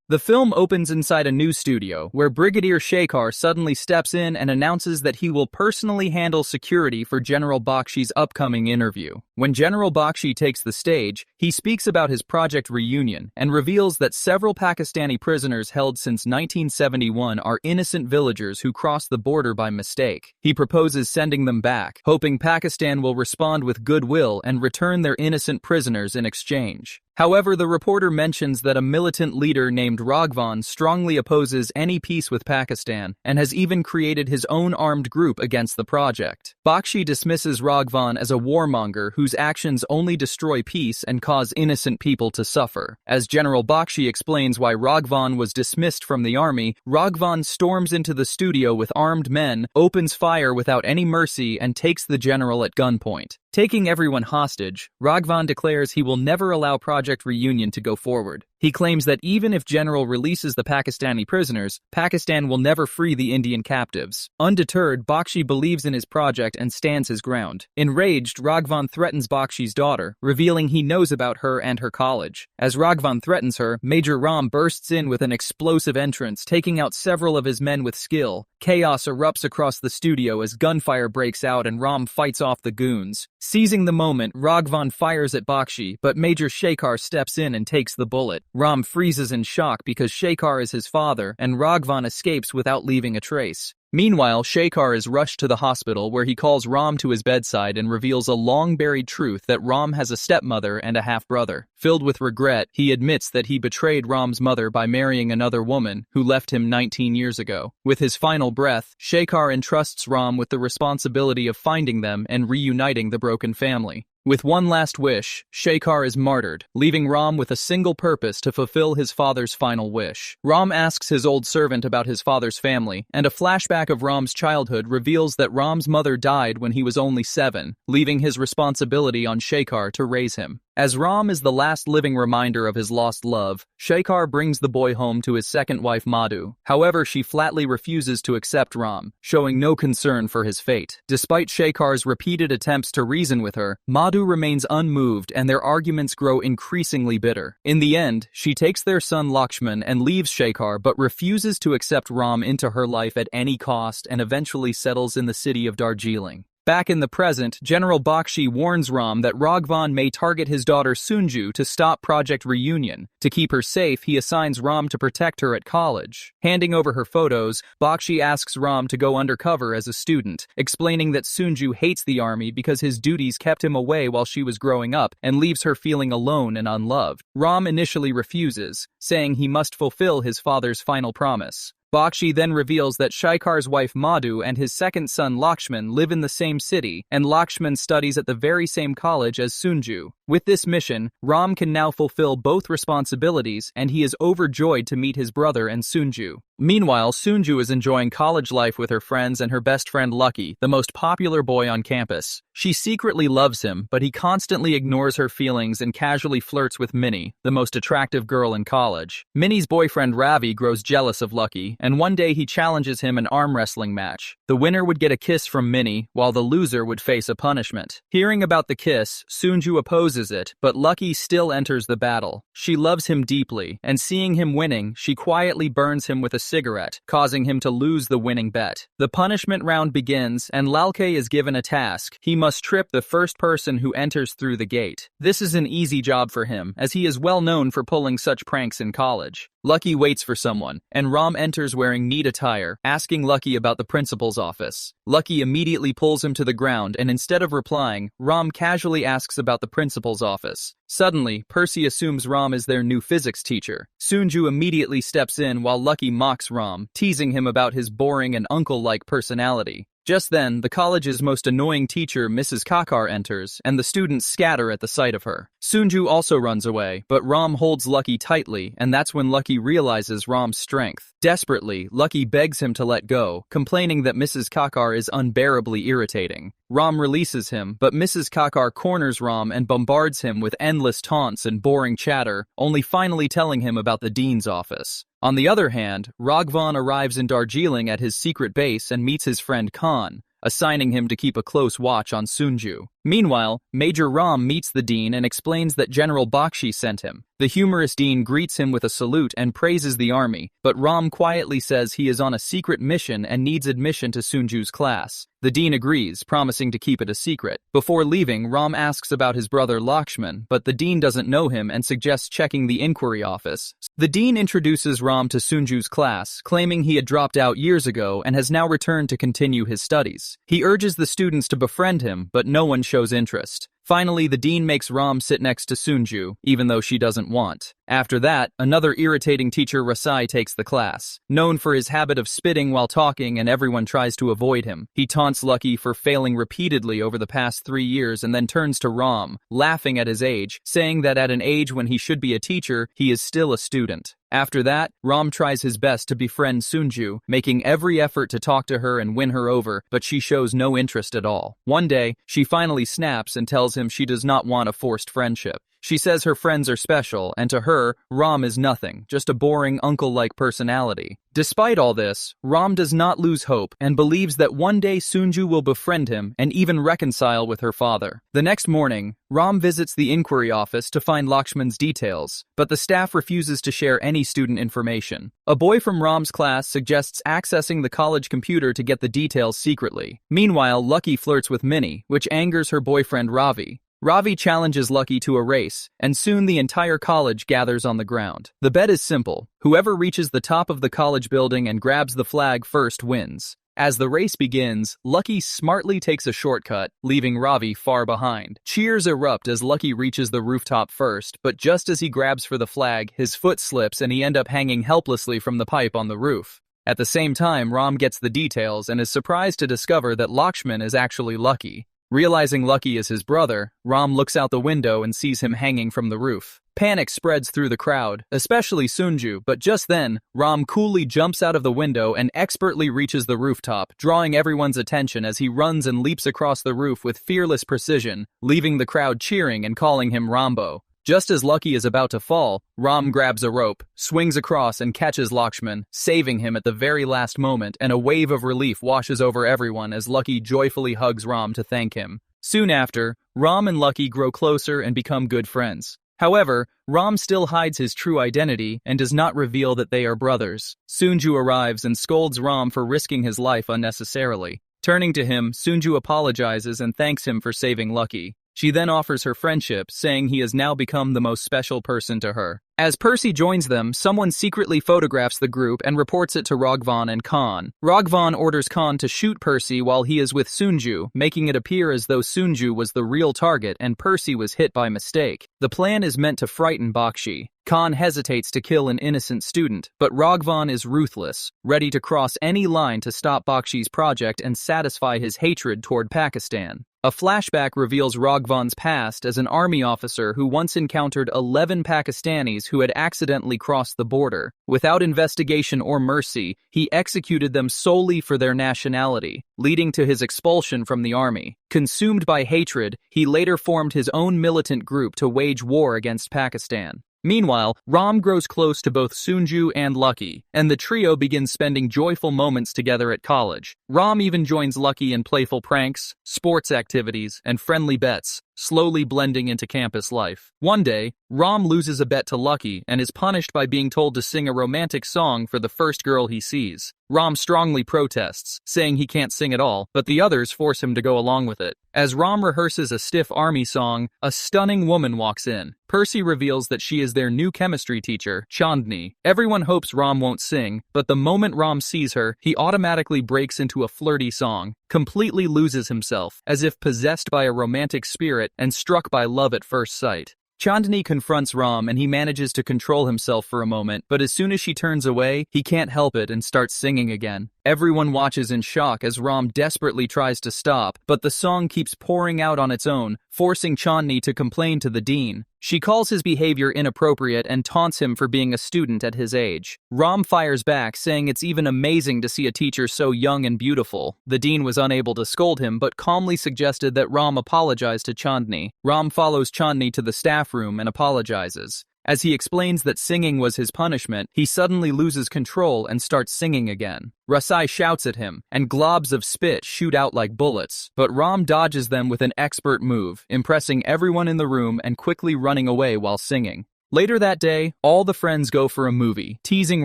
The film opens inside a news studio, where Brigadier Shekhar suddenly steps in and announces that he will personally handle security for General Bakshi's upcoming interview. When General Bakshi takes the stage, he speaks about his Project Reunion and reveals that several Pakistani prisoners held since 1971 are innocent villagers who crossed the border by mistake. He proposes sending them back, hoping Pakistan will respond with goodwill and return their innocent prisoners in exchange. However, the reporter mentions that a militant leader named Raghvan strongly opposes any peace with Pakistan and has even created his own armed group against the project. Bakshi dismisses Raghvan as a warmonger whose actions only destroy peace and cause innocent people to suffer. As General Bakshi explains why Raghvan was dismissed from the army, Raghvan storms into the studio with armed men, opens fire without any mercy, and takes the general at gunpoint. Taking everyone hostage, Raghvan declares he will never allow Project Reunion to go forward. He claims that even if General releases the Pakistani prisoners, Pakistan will never free the Indian captives. Undeterred, Bakshi believes in his project and stands his ground. Enraged, Raghvan threatens Bakshi's daughter, revealing he knows about her and her college. As Raghvan threatens her, Major Rahm bursts in with an explosive entrance, taking out several of his men with skill. Chaos erupts across the studio as gunfire breaks out and Rahm fights off the goons. Seizing the moment, Raghvan fires at Bakshi, but Major Shekhar steps in and takes the bullet. Rahm freezes in shock because Shekhar is his father, and Raghvan escapes without leaving a trace. Meanwhile, Shekhar is rushed to the hospital where he calls Rahm to his bedside and reveals a long-buried truth that Rahm has a stepmother and a half-brother. Filled with regret, he admits that he betrayed Rahm's mother by marrying another woman who left him 19 years ago. With his final breath, Shekhar entrusts Rahm with the responsibility of finding them and reuniting the broken family. With one last wish, Shekhar is martyred, leaving Rahm with a single purpose to fulfill his father's final wish. Rahm asks his old servant about his father's family, and a flashback of Rahm's childhood reveals that Rahm's mother died when he was only 7, leaving his responsibility on Shekhar to raise him. As Rahm is the last living reminder of his lost love, Shekhar brings the boy home to his second wife Madhu. However, she flatly refuses to accept Rahm, showing no concern for his fate. Despite Shekhar's repeated attempts to reason with her, Madhu remains unmoved and their arguments grow increasingly bitter. In the end, she takes their son Lakshman and leaves Shekhar but refuses to accept Rahm into her life at any cost and eventually settles in the city of Darjeeling. Back in the present, General Bakshi warns Rahm that Raghvan may target his daughter Sunju to stop Project Reunion. To keep her safe, he assigns Rahm to protect her at college. Handing over her photos, Bakshi asks Rahm to go undercover as a student, explaining that Sunju hates the army because his duties kept him away while she was growing up and leaves her feeling alone and unloved. Rahm initially refuses, saying he must fulfill his father's final promise. Bakshi then reveals that Shekhar's wife Madhu and his second son Lakshman live in the same city, and Lakshman studies at the very same college as Sunju. With this mission, Rahm can now fulfill both responsibilities, and he is overjoyed to meet his brother and Sunju. Meanwhile, Sunju is enjoying college life with her friends and her best friend Lucky, the most popular boy on campus. She secretly loves him, but he constantly ignores her feelings and casually flirts with Minnie, the most attractive girl in college. Minnie's boyfriend Ravi grows jealous of Lucky, and one day he challenges him in an arm wrestling match. The winner would get a kiss from Minnie, while the loser would face a punishment. Hearing about the kiss, Sunju opposes it, but Lucky still enters the battle. She loves him deeply, and seeing him winning, she quietly burns him with a cigarette, causing him to lose the winning bet. The punishment round begins, and Lalke is given a task. He must trip the first person who enters through the gate. This is an easy job for him, as he is well known for pulling such pranks in college. Lucky waits for someone, and Rahm enters wearing neat attire, asking Lucky about the principal's office. Lucky immediately pulls him to the ground, and instead of replying, Rahm casually asks about the principal's office. Suddenly, Percy assumes Rahm is their new physics teacher. Sunju immediately steps in while Lucky mocks Rahm, teasing him about his boring and uncle-like personality. Just then, the college's most annoying teacher, Mrs. Kakar, enters, and the students scatter at the sight of her. Sunju also runs away, but Rahm holds Lucky tightly, and that's when Lucky realizes Rahm's strength. Desperately, Lucky begs him to let go, complaining that Mrs. Kakar is unbearably irritating. Rahm releases him, but Mrs. Kakar corners Rahm and bombards him with endless taunts and boring chatter, only finally telling him about the dean's office. On the other hand, Raghvan arrives in Darjeeling at his secret base and meets his friend Khan, assigning him to keep a close watch on Sunju. Meanwhile, Major Rahm meets the dean and explains that General Bakshi sent him. The humorous dean greets him with a salute and praises the army, but Rahm quietly says he is on a secret mission and needs admission to Sunju's class. The dean agrees, promising to keep it a secret. Before leaving, Rahm asks about his brother Lakshman, but the dean doesn't know him and suggests checking the inquiry office. The dean introduces Rahm to Sunju's class, claiming he had dropped out years ago and has now returned to continue his studies. He urges the students to befriend him, but no one shows interest. Finally, the dean makes Rahm sit next to Sunju, even though she doesn't want. After that, another irritating teacher, Rasai, takes the class. Known for his habit of spitting while talking and everyone tries to avoid him, he taunts Lucky for failing repeatedly over the past 3 years and then turns to Rahm, laughing at his age, saying that at an age when he should be a teacher, he is still a student. After that, Rahm tries his best to befriend Sunju, making every effort to talk to her and win her over, but she shows no interest at all. One day, she finally snaps and tells him she does not want a forced friendship. She says her friends are special, and to her, Rahm is nothing, just a boring uncle-like personality. Despite all this, Rahm does not lose hope and believes that one day Sunju will befriend him and even reconcile with her father. The next morning, Rahm visits the inquiry office to find Lakshman's details, but the staff refuses to share any student information. A boy from Rahm's class suggests accessing the college computer to get the details secretly. Meanwhile, Lucky flirts with Minnie, which angers her boyfriend Ravi. Ravi challenges Lucky to a race, and soon the entire college gathers on the ground. The bet is simple. Whoever reaches the top of the college building and grabs the flag first wins. As the race begins, Lucky smartly takes a shortcut, leaving Ravi far behind. Cheers erupt as Lucky reaches the rooftop first, but just as he grabs for the flag, his foot slips and he ends up hanging helplessly from the pipe on the roof. At the same time, Rahm gets the details and is surprised to discover that Lakshman is actually Lucky. Realizing Lucky is his brother, Rahm looks out the window and sees him hanging from the roof. Panic spreads through the crowd, especially Sunju, but just then, Rahm coolly jumps out of the window and expertly reaches the rooftop, drawing everyone's attention as he runs and leaps across the roof with fearless precision, leaving the crowd cheering and calling him Rambo. Just as Lucky is about to fall, Rahm grabs a rope, swings across and catches Lakshman, saving him at the very last moment, and a wave of relief washes over everyone as Lucky joyfully hugs Rahm to thank him. Soon after, Rahm and Lucky grow closer and become good friends. However, Rahm still hides his true identity and does not reveal that they are brothers. Sunju arrives and scolds Rahm for risking his life unnecessarily. Turning to him, Sunju apologizes and thanks him for saving Lucky. She then offers her friendship, saying he has now become the most special person to her. As Percy joins them, someone secretly photographs the group and reports it to Raghavan and Khan. Raghavan orders Khan to shoot Percy while he is with Sunju, making it appear as though Sunju was the real target and Percy was hit by mistake. The plan is meant to frighten Bakshi. Khan hesitates to kill an innocent student, but Raghavan is ruthless, ready to cross any line to stop Bakshi's project and satisfy his hatred toward Pakistan. A flashback reveals Raghavan's past as an army officer who once encountered 11 Pakistanis who had accidentally crossed the border. Without investigation or mercy, he executed them solely for their nationality, leading to his expulsion from the army. Consumed by hatred, he later formed his own militant group to wage war against Pakistan. Meanwhile, Rahm grows close to both Sunju and Lucky, and the trio begins spending joyful moments together at college. Rahm even joins Lucky in playful pranks, sports activities, and friendly bets, slowly blending into campus life. One day, Rahm loses a bet to Lucky and is punished by being told to sing a romantic song for the first girl he sees. Rahm strongly protests, saying he can't sing at all, but the others force him to go along with it. As Rahm rehearses a stiff army song, a stunning woman walks in. Percy reveals that she is their new chemistry teacher, Chandni. Everyone hopes Rahm won't sing, but the moment Rahm sees her, he automatically breaks into a flirty song, completely loses himself, as if possessed by a romantic spirit and struck by love at first sight. Chandni confronts Rahm and he manages to control himself for a moment, but as soon as she turns away, he can't help it and starts singing again. Everyone watches in shock as Rahm desperately tries to stop, but the song keeps pouring out on its own, forcing Chandni to complain to the dean. She calls his behavior inappropriate and taunts him for being a student at his age. Rahm fires back, saying it's even amazing to see a teacher so young and beautiful. The dean was unable to scold him, but calmly suggested that Rahm apologize to Chandni. Rahm follows Chandni to the staff room and apologizes. As he explains that singing was his punishment, he suddenly loses control and starts singing again. Rasai shouts at him, and globs of spit shoot out like bullets, but Rahm dodges them with an expert move, impressing everyone in the room and quickly running away while singing. Later that day, all the friends go for a movie, teasing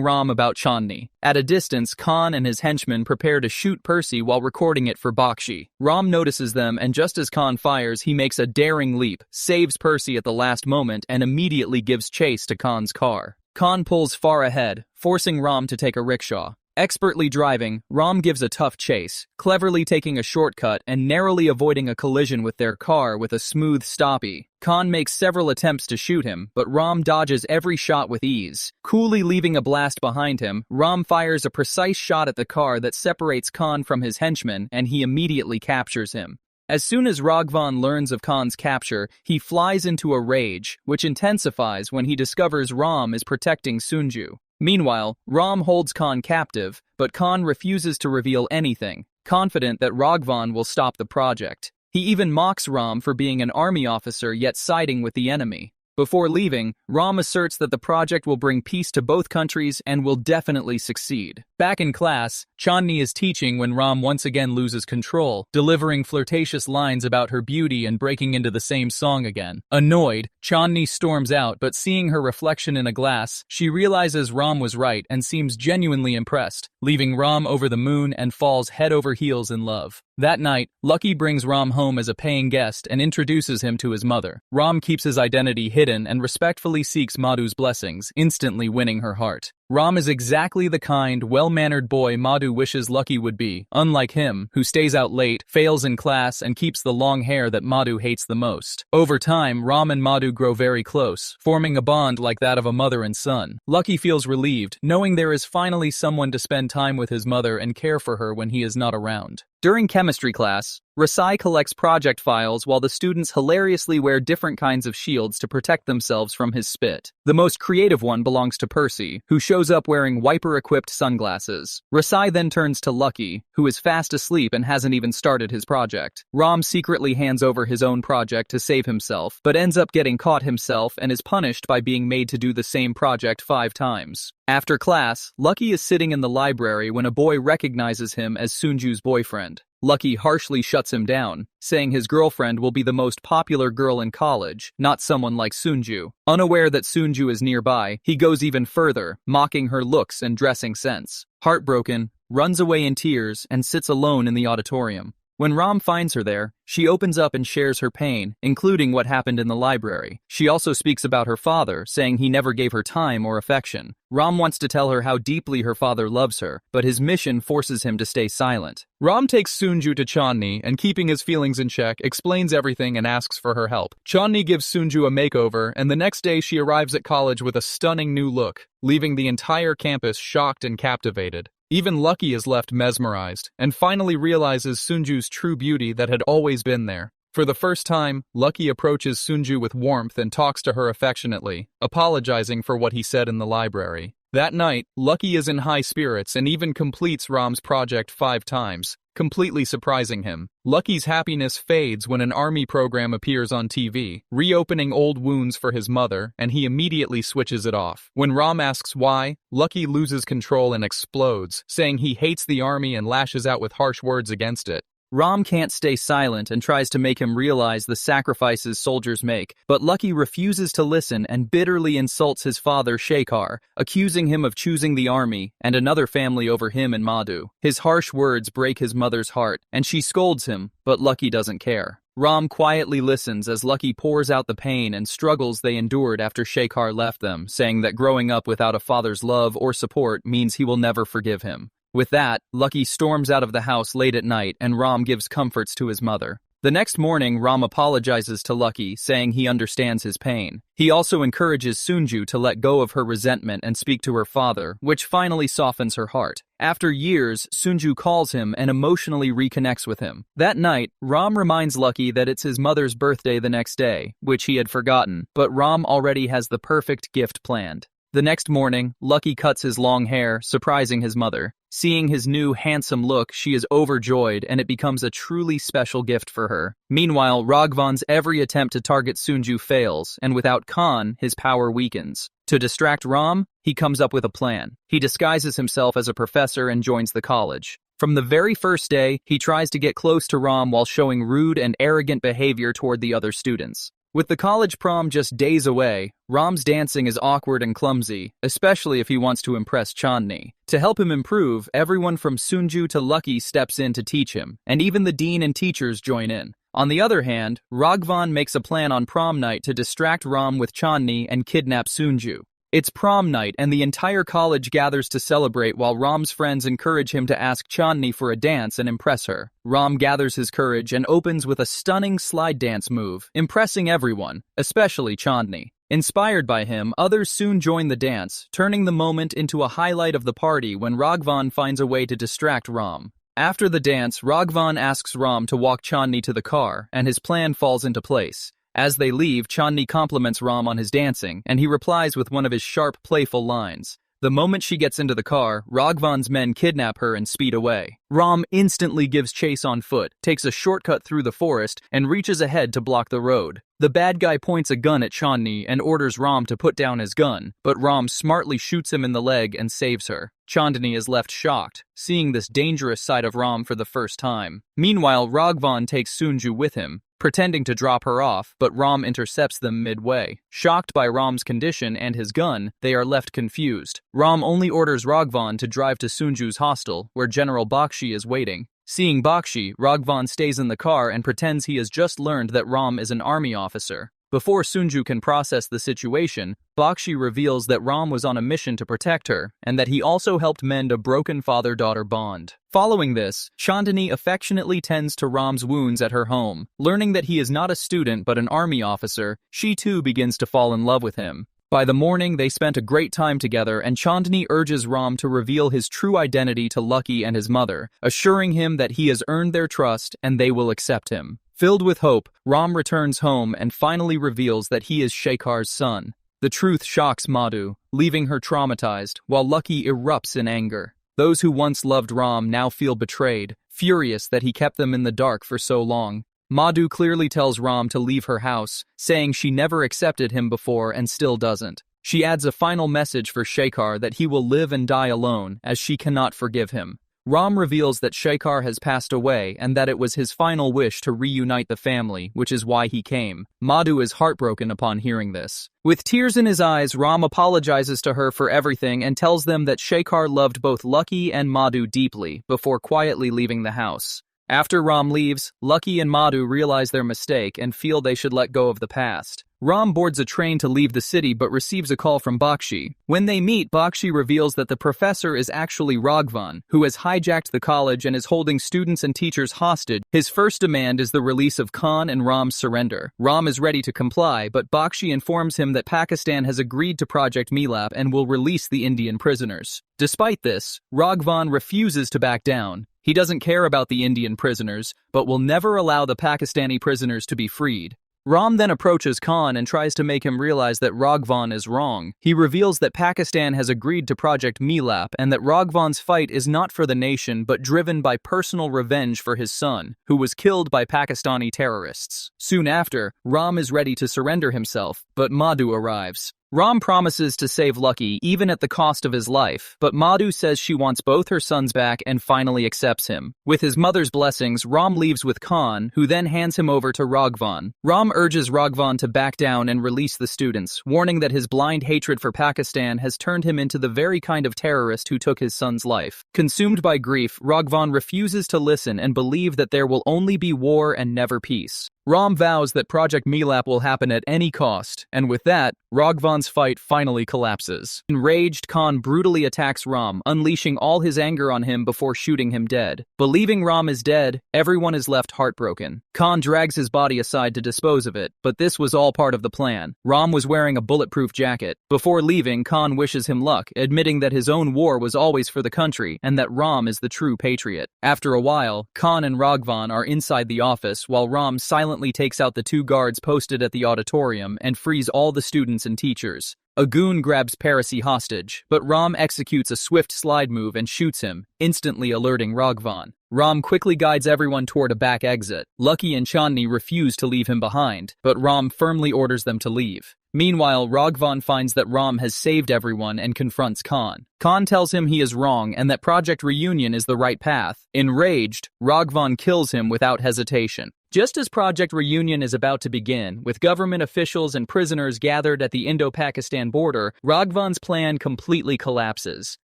Rahm about Chandni. At a distance, Khan and his henchmen prepare to shoot Percy while recording it for Bakshi. Rahm notices them, and just as Khan fires, he makes a daring leap, saves Percy at the last moment, and immediately gives chase to Khan's car. Khan pulls far ahead, forcing Rahm to take a rickshaw. Expertly driving, Rahm gives a tough chase, cleverly taking a shortcut and narrowly avoiding a collision with their car with a smooth stoppie. Khan makes several attempts to shoot him, but Rahm dodges every shot with ease. Coolly leaving a blast behind him, Rahm fires a precise shot at the car that separates Khan from his henchman, and he immediately captures him. As soon as Raghavan learns of Khan's capture, he flies into a rage, which intensifies when he discovers Rahm is protecting Sunju. Meanwhile, Rahm holds Khan captive, but Khan refuses to reveal anything, confident that Raghavan will stop the project. He even mocks Rahm for being an army officer yet siding with the enemy. Before leaving, Rahm asserts that the project will bring peace to both countries and will definitely succeed. Back in class, Chandni is teaching when Rahm once again loses control, delivering flirtatious lines about her beauty and breaking into the same song again. Annoyed, Chandni storms out, but seeing her reflection in a glass, she realizes Rahm was right and seems genuinely impressed, leaving Rahm over the moon and falls head over heels in love. That night, Lucky brings Rahm home as a paying guest and introduces him to his mother. Rahm keeps his identity hidden and respectfully seeks Madhu's blessings, instantly winning her heart. Rahm is exactly the kind, well-mannered boy Madhu wishes Lucky would be, unlike him, who stays out late, fails in class, and keeps the long hair that Madhu hates the most. Over time, Rahm and Madhu grow very close, forming a bond like that of a mother and son. Lucky feels relieved, knowing there is finally someone to spend time with his mother and care for her when he is not around. During chemistry class, Rasai collects project files while the students hilariously wear different kinds of shields to protect themselves from his spit. The most creative one belongs to Percy, who shows up wearing wiper-equipped sunglasses. Rasai then turns to Lucky, who is fast asleep and hasn't even started his project. Rahm secretly hands over his own project to save himself, but ends up getting caught himself and is punished by being made to do the same project 5 times. After class, Lucky is sitting in the library when a boy recognizes him as Sunju's boyfriend. Lucky harshly shuts him down, saying his girlfriend will be the most popular girl in college, not someone like Sunju. Unaware that Sunju is nearby, he goes even further, mocking her looks and dressing sense. Heartbroken, runs away in tears and sits alone in the auditorium. When Rahm finds her there, she opens up and shares her pain, including what happened in the library. She also speaks about her father, saying he never gave her time or affection. Rahm wants to tell her how deeply her father loves her, but his mission forces him to stay silent. Rahm takes Sunju to Chandni and, keeping his feelings in check, explains everything and asks for her help. Chandni gives Sunju a makeover, and the next day she arrives at college with a stunning new look, leaving the entire campus shocked and captivated. Even Lucky is left mesmerized, and finally realizes Sunju's true beauty that had always been there. For the first time, Lucky approaches Sunju with warmth and talks to her affectionately, apologizing for what he said in the library. That night, Lucky is in high spirits and even completes Rahm's project 5 times, completely surprising him. Lucky's happiness fades when an army program appears on TV, reopening old wounds for his mother, and he immediately switches it off. When Rahm asks why, Lucky loses control and explodes, saying he hates the army and lashes out with harsh words against it. Rahm can't stay silent and tries to make him realize the sacrifices soldiers make, but Lucky refuses to listen and bitterly insults his father Shekhar, accusing him of choosing the army and another family over him and Madhu. His harsh words break his mother's heart, and she scolds him, but Lucky doesn't care. Rahm quietly listens as Lucky pours out the pain and struggles they endured after Shekhar left them, saying that growing up without a father's love or support means he will never forgive him. With that, Lucky storms out of the house late at night and Rahm gives comforts to his mother. The next morning, Rahm apologizes to Lucky, saying he understands his pain. He also encourages Sunju to let go of her resentment and speak to her father, which finally softens her heart. After years, Sunju calls him and emotionally reconnects with him. That night, Rahm reminds Lucky that it's his mother's birthday the next day, which he had forgotten, but Rahm already has the perfect gift planned. The next morning, Lucky cuts his long hair, surprising his mother. Seeing his new handsome look, she is overjoyed and it becomes a truly special gift for her. Meanwhile, Raghuvan's every attempt to target Sunju fails, and without Khan, his power weakens. To distract Rahm, he comes up with a plan. He disguises himself as a professor and joins the college. From the very first day, he tries to get close to Rahm while showing rude and arrogant behavior toward the other students. With the college prom just days away, Rahm's dancing is awkward and clumsy, especially if he wants to impress Chandni. To help him improve, everyone from Sunju to Lucky steps in to teach him, and even the dean and teachers join in. On the other hand, Raghuvan makes a plan on prom night to distract Rahm with Chandni and kidnap Sunju. It's prom night and the entire college gathers to celebrate while Rahm's friends encourage him to ask Chandni for a dance and impress her. Rahm gathers his courage and opens with a stunning slide dance move, impressing everyone, especially Chandni. Inspired by him, others soon join the dance, turning the moment into a highlight of the party when Raghuvan finds a way to distract Rahm. After the dance, Raghuvan asks Rahm to walk Chandni to the car, and his plan falls into place. As they leave, Chandni compliments Rahm on his dancing, and he replies with one of his sharp, playful lines. The moment she gets into the car, Raghuvan's men kidnap her and speed away. Rahm instantly gives chase on foot, takes a shortcut through the forest, and reaches ahead to block the road. The bad guy points a gun at Chandni and orders Rahm to put down his gun, but Rahm smartly shoots him in the leg and saves her. Chandni is left shocked, seeing this dangerous side of Rahm for the first time. Meanwhile, Raghuvan takes Sunju with him, pretending to drop her off, but Rahm intercepts them midway. Shocked by Rahm's condition and his gun, they are left confused. Rahm only orders Raghuvan to drive to Sunju's hostel, where General Bakshi is waiting. Seeing Bakshi, Raghuvan stays in the car and pretends he has just learned that Rahm is an army officer. Before Sunju can process the situation, Bakshi reveals that Rahm was on a mission to protect her, and that he also helped mend a broken father-daughter bond. Following this, Chandni affectionately tends to Rahm's wounds at her home. Learning that he is not a student but an army officer, she too begins to fall in love with him. By the morning, they spent a great time together, and Chandni urges Rahm to reveal his true identity to Lucky and his mother, assuring him that he has earned their trust and they will accept him. Filled with hope, Rahm returns home and finally reveals that he is Shekhar's son. The truth shocks Madhu, leaving her traumatized, while Lucky erupts in anger. Those who once loved Rahm now feel betrayed, furious that he kept them in the dark for so long. Madhu clearly tells Rahm to leave her house, saying she never accepted him before and still doesn't. She adds a final message for Shekhar that he will live and die alone, as she cannot forgive him. Rahm reveals that Shekhar has passed away and that it was his final wish to reunite the family, which is why he came. Madhu is heartbroken upon hearing this. With tears in his eyes, Rahm apologizes to her for everything and tells them that Shekhar loved both Lucky and Madhu deeply, before quietly leaving the house. After Rahm leaves, Lucky and Madhu realize their mistake and feel they should let go of the past. Rahm boards a train to leave the city but receives a call from Bakshi. When they meet, Bakshi reveals that the professor is actually Raghuvan, who has hijacked the college and is holding students and teachers hostage. His first demand is the release of Khan and Rahm's surrender. Rahm is ready to comply, but Bakshi informs him that Pakistan has agreed to Project Milap and will release the Indian prisoners. Despite this, Raghuvan refuses to back down. He doesn't care about the Indian prisoners, but will never allow the Pakistani prisoners to be freed. Rahm then approaches Khan and tries to make him realize that Raghuvan is wrong. He reveals that Pakistan has agreed to Project Milap and that Raghuvan's fight is not for the nation but driven by personal revenge for his son, who was killed by Pakistani terrorists. Soon after, Rahm is ready to surrender himself, but Madhu arrives. Rahm promises to save Lucky even at the cost of his life, but Madhu says she wants both her sons back and finally accepts him. With his mother's blessings, Rahm leaves with Khan, who then hands him over to Raghuvan. Rahm urges Raghuvan to back down and release the students, warning that his blind hatred for Pakistan has turned him into the very kind of terrorist who took his son's life. Consumed by grief, Raghuvan refuses to listen and believe that there will only be war and never peace. Rahm vows that Project Milap will happen at any cost, and with that, Raghuvan's fight finally collapses. Enraged, Khan brutally attacks Rahm, unleashing all his anger on him before shooting him dead. Believing Rahm is dead, everyone is left heartbroken. Khan drags his body aside to dispose of it, but this was all part of the plan. Rahm was wearing a bulletproof jacket. Before leaving, Khan wishes him luck, admitting that his own war was always for the country, and that Rahm is the true patriot. After a while, Khan and Raghuvan are inside the office, while Rahm silently takes out the 2 guards posted at the auditorium and frees all the students and teachers. A goon grabs Parasi hostage, but Rahm executes a swift slide move and shoots him, instantly alerting Raghvan. Rahm quickly guides everyone toward a back exit. Lucky and Chandni refuse to leave him behind, but Rahm firmly orders them to leave. Meanwhile, Raghvan finds that Rahm has saved everyone and confronts Khan. Khan tells him he is wrong and that Project Reunion is the right path. Enraged, Raghvan kills him without hesitation. Just as Project Reunion is about to begin, with government officials and prisoners gathered at the Indo-Pakistan border, Raghvan's plan completely collapses.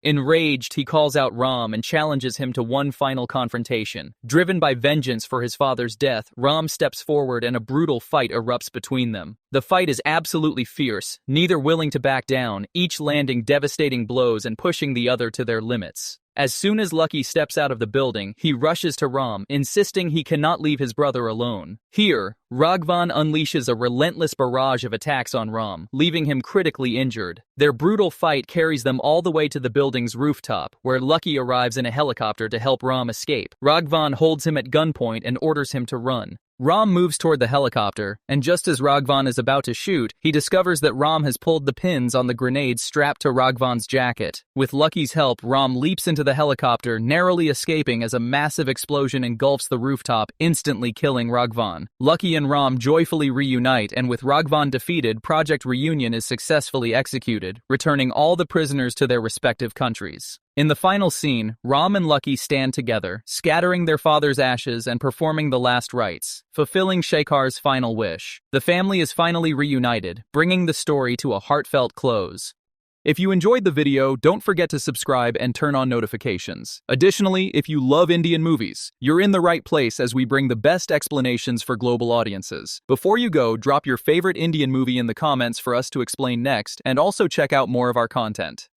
Enraged, he calls out Rahm and challenges him to one final confrontation. Driven by vengeance for his father's death, Rahm steps forward and a brutal fight erupts between them. The fight is absolutely fierce, neither willing to back down, each landing devastating blows and pushing the other to their limits. As soon as Lucky steps out of the building, he rushes to Rahm, insisting he cannot leave his brother alone. Here, Raghvan unleashes a relentless barrage of attacks on Rahm, leaving him critically injured. Their brutal fight carries them all the way to the building's rooftop, where Lucky arrives in a helicopter to help Rahm escape. Raghvan holds him at gunpoint and orders him to run. Rahm moves toward the helicopter, and just as Raghvan is about to shoot, he discovers that Rahm has pulled the pins on the grenades strapped to Raghvan's jacket. With Lucky's help, Rahm leaps into the helicopter, narrowly escaping as a massive explosion engulfs the rooftop, instantly killing Raghvan. Lucky and Rahm joyfully reunite, and with Raghvan defeated, Project Reunion is successfully executed, returning all the prisoners to their respective countries. In the final scene, Rahm and Lucky stand together, scattering their father's ashes and performing the last rites, fulfilling Shekhar's final wish. The family is finally reunited, bringing the story to a heartfelt close. If you enjoyed the video, don't forget to subscribe and turn on notifications. Additionally, if you love Indian movies, you're in the right place as we bring the best explanations for global audiences. Before you go, drop your favorite Indian movie in the comments for us to explain next, and also check out more of our content.